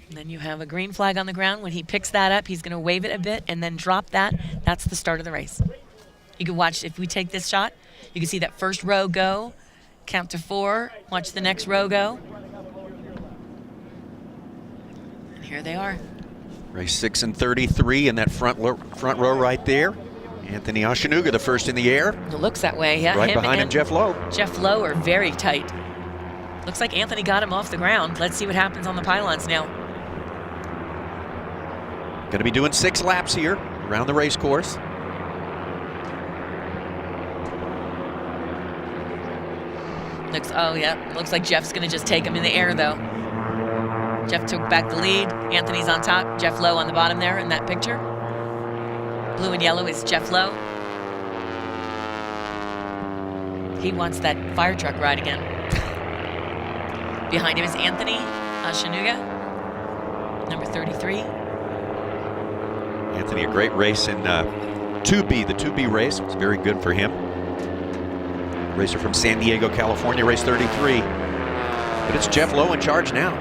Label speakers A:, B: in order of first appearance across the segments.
A: And then you have a green flag on the ground. When he picks that up, he's going to wave it a bit and then drop that. That's the start of the race. You can watch, if we take this shot, you can see that first row go, count to 4, watch the next row go. And here they are.
B: Race 6 and 33 in that front row right there. Anthony Oshinuga, the first in the air.
A: It looks that way, yeah.
B: Right behind him, Jeff Lowe.
A: Jeff Lowe are very tight. Looks like Anthony got him off the ground. Let's see what happens on the pylons now.
B: Going to be doing 6 laps here around the race course.
A: Looks like Jeff's going to just take him in the air, though. Jeff took back the lead. Anthony's on top. Jeff Lowe on the bottom there in that picture. Blue and yellow is Jeff Lowe. He wants that fire truck ride again. Behind him is Anthony Oshinuga, number 33.
B: Anthony, a great race in 2B. The 2B race was very good for him. Racer from San Diego, California, race 33. But it's Jeff Lowe in charge now.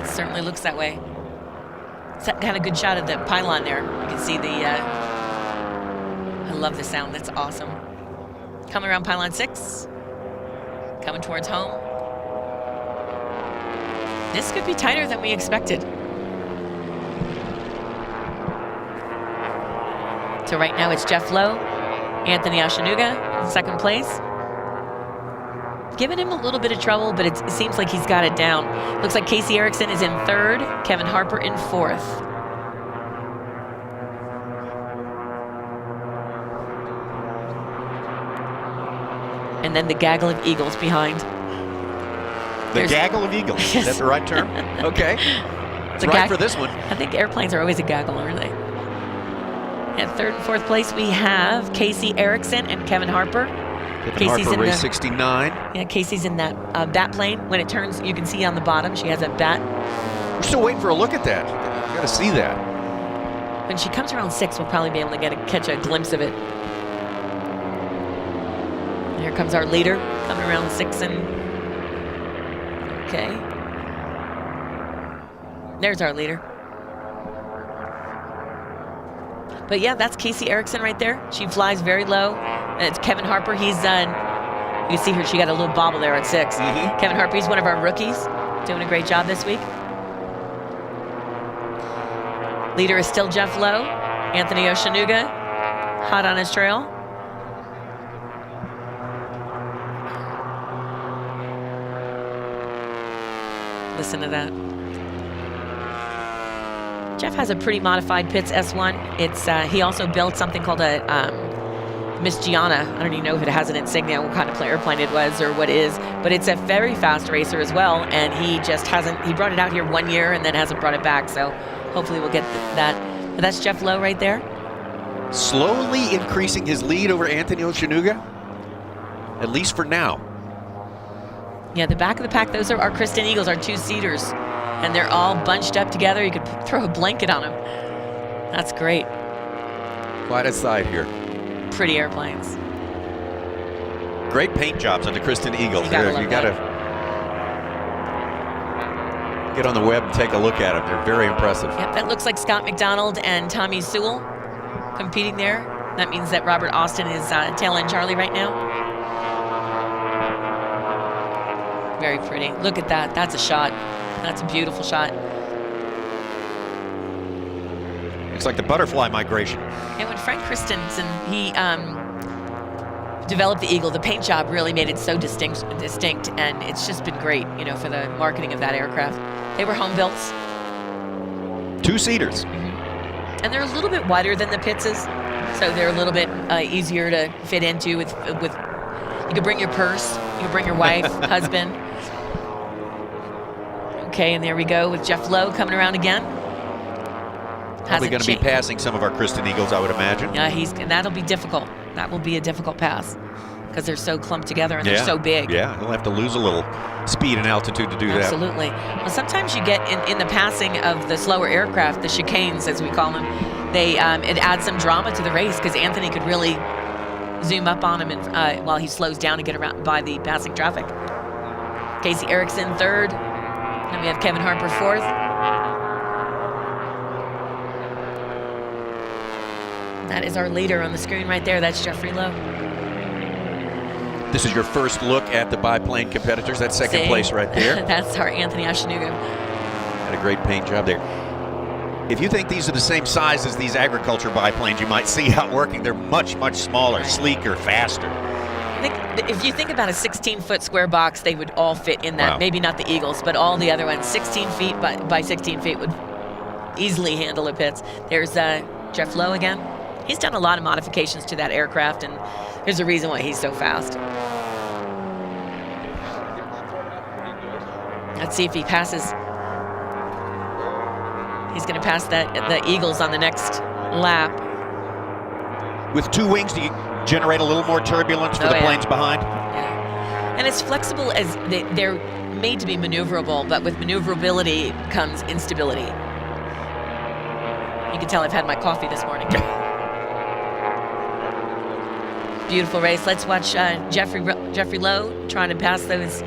A: It certainly looks that way. It's that kind of good shot of the pylon there. You can see the, I love the sound, that's awesome. Coming around pylon 6, coming towards home. This could be tighter than we expected. So right now it's Jeff Lowe, Anthony Oshinuga in second place. Giving him a little bit of trouble, but it seems like he's got it down. Looks like Casey Erickson is in third, Kevin Harper in fourth. And then the gaggle of eagles behind.
B: The gaggle of eagles, is that the right term? Okay, it's right for this one.
A: I think airplanes are always a gaggle, aren't they? At third and fourth place, we have Casey Erickson and Kevin Harper.
B: Casey's Harper, race 69.
A: Yeah, Casey's in that Batplane. When it turns, you can see on the bottom, she has a bat.
B: We're still waiting for a look at that. You gotta see that.
A: When she comes around 6, we'll probably be able to catch a glimpse of it. And here comes our leader, coming around 6 and... Okay. There's our leader. But yeah, that's Casey Erickson right there. She flies very low. And it's Kevin Harper. He's you can see her. She got a little bobble there at 6. Kevin Harper, he's one of our rookies, doing a great job this week. Leader is still Jeff Lowe. Anthony Oshinuga, hot on his trail. Listen to that. Jeff has a pretty modified Pitts S1. It's he also built something called a Miss Gianna. I don't even know if it has an insignia, what kind of airplane it was or what is, but it's a very fast racer as well, and he just hasn't, he brought it out here 1 year and then hasn't brought it back, so hopefully we'll get that. But that's Jeff Lowe right there.
B: Slowly increasing his lead over Anthony Oshinuga, at least for now.
A: Yeah, the back of the pack, those are our Christen Eagles, our 2-seaters, and they're all bunched up together. You could throw a blanket on them. That's great.
B: Quite a sight here.
A: Pretty airplanes.
B: Great paint jobs on the Christen Eagles. You gotta get on the web and take a look at them. They're very impressive.
A: Yep, that looks like Scott McDonald and Tommy Sewell competing there. That means that Robert Austin is tail end Charlie right now. Very pretty. Look at that. That's a shot. That's a beautiful shot.
B: It's like the butterfly migration.
A: And when Frank Christensen, he developed the Eagle, the paint job really made it so distinct, and it's just been great, you know, for the marketing of that aircraft. They were home built.
B: 2-seaters.
A: And they're a little bit wider than the Pittses, so they're a little bit easier to fit into with you could bring your purse, you could bring your wife, husband. Okay, and there we go with Jeff Lowe coming around again.
B: Probably going to be passing some of our Christen Eagles, I would imagine.
A: Yeah, and that'll be difficult. That will be a difficult pass because they're so clumped together and they're so big.
B: Yeah, he'll have to lose a little speed and altitude to do that.
A: Absolutely. Well, sometimes you get in the passing of the slower aircraft, the chicanes as we call them, it adds some drama to the race because Anthony could really zoom up on him and, while he slows down to get around by the passing traffic. Casey Erickson third. Then we have Kevin Harper fourth. That is our leader on the screen right there. That's Jeffrey Lowe.
B: This is your first look at the biplane competitors. That's second place right there.
A: That's our Anthony Oshinuga.
B: Had a great paint job there. If you think these are the same size as these agriculture biplanes you might see out working, they're much, much smaller, sleeker, faster.
A: I think if you think about a 16-foot square box, they would all fit in that.
B: Wow.
A: Maybe not the Eagles, but all the other ones. 16 feet by 16 feet would easily handle a Pitts. There's Jeff Lowe again. He's done a lot of modifications to that aircraft, and there's a reason why he's so fast. Let's see if he passes. He's going to pass the Eagles on the next lap.
B: With two wings, do you generate a little more turbulence for the planes behind?
A: Yeah. And as flexible as they're made to be maneuverable, but with maneuverability comes instability. You can tell I've had my coffee this morning. Beautiful race. Let's watch Jeffrey Lowe trying to pass those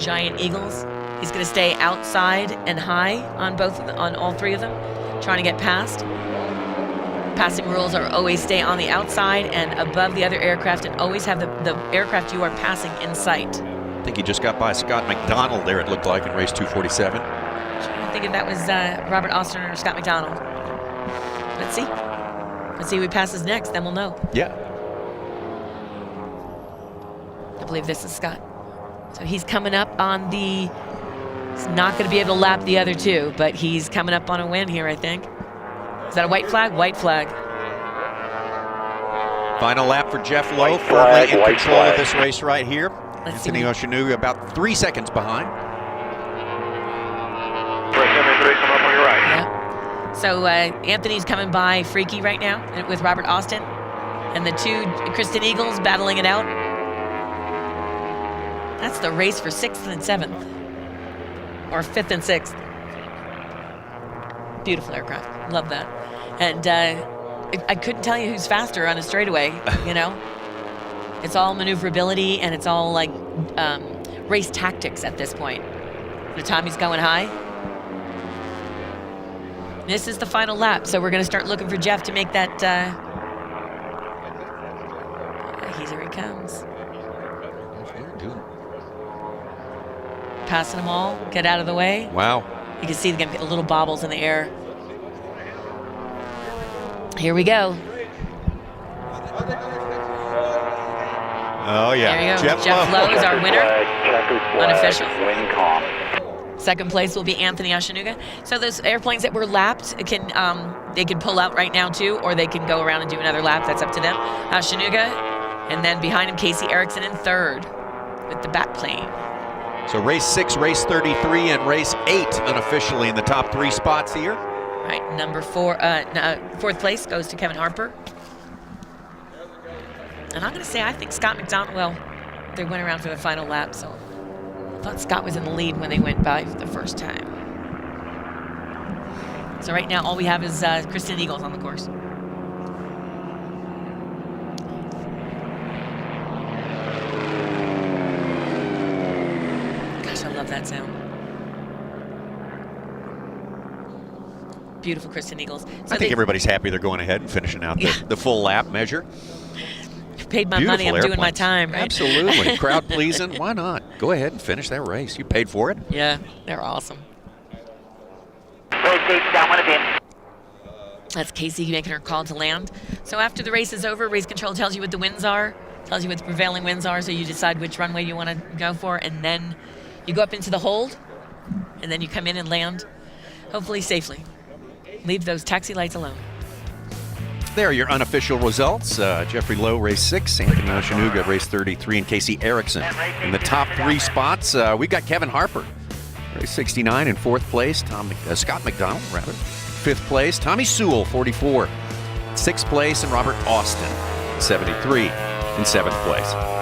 A: giant Eagles. He's going to stay outside and high on all three of them, trying to get past. Passing rules are always stay on the outside and above the other aircraft, and always have the aircraft you are passing in sight.
B: I think he just got by Scott McDonald there, it looked like, in race 247.
A: I think if that was Robert Austin or Scott McDonald. Let's see. Let's see who he passes next, then we'll know.
B: Yeah.
A: I believe this is Scott. So he's coming up on the... He's not going to be able to lap the other two, but he's coming up on a win here, I think. Is that a white flag? White flag.
B: Final lap for Jeff Lowe, firmly in control of this race right here. Anthony Oshinuga about 3 seconds behind.
A: Yeah. So Anthony's coming by Freaky right now with Robert Austin. And the two Christen Eagles battling it out. That's the race for 6th and 7th. Or 5th and 6th. Beautiful aircraft. Love that. And I couldn't tell you who's faster on a straightaway, you know? It's all maneuverability, and it's all like race tactics at this point. The Tommy's going high. This is the final lap, so we're going to start looking for Jeff to make that. Here he comes. Passing them all, get out of the way.
B: Wow.
A: You can see the little bobbles in the air. Here we go.
B: Oh, yeah.
A: There you go. Jeff Lowe is our winner. Unofficial. Second place will be Anthony Oshinuga. So those airplanes that were lapped they can pull out right now too, or they can go around and do another lap. That's up to them. Oshinuga, and then behind him, Casey Erickson in third with the Batplane.
B: So race 6, race 33, and race 8 unofficially in the top 3 spots here.
A: Right, number 4, fourth place goes to Kevin Harper. And I'm going to say I think Scott McDonald, well, they went around for the final lap, so I thought Scott was in the lead when they went by for the first time. So right now all we have is Christen Eagles on the course. I love that sound. Beautiful Christen Eagles. So
B: I think everybody's happy they're going ahead and finishing out the full lap measure.
A: Paid my money, I'm doing my time, right?
B: Absolutely. Crowd pleasing, why not? Go ahead and finish that race. You paid for it.
A: Yeah, they're awesome. That's Casey making her call to land. So after the race is over, race control tells you what the winds are, tells you what the prevailing winds are, so you decide which runway you want to go for, and then you go up into the hold, and then you come in and land, hopefully safely. Leave those taxi lights alone.
B: There are your unofficial results. Jeffrey Lowe, race 6, Anthony Oshinuga, race 33, and Casey Erickson in the top 3 spots. We've got Kevin Harper, race 69 in 4th place. Scott McDonald, rather, 5th place. Tommy Sewell, 44, 6th place, and Robert Austin, 73, in 7th place.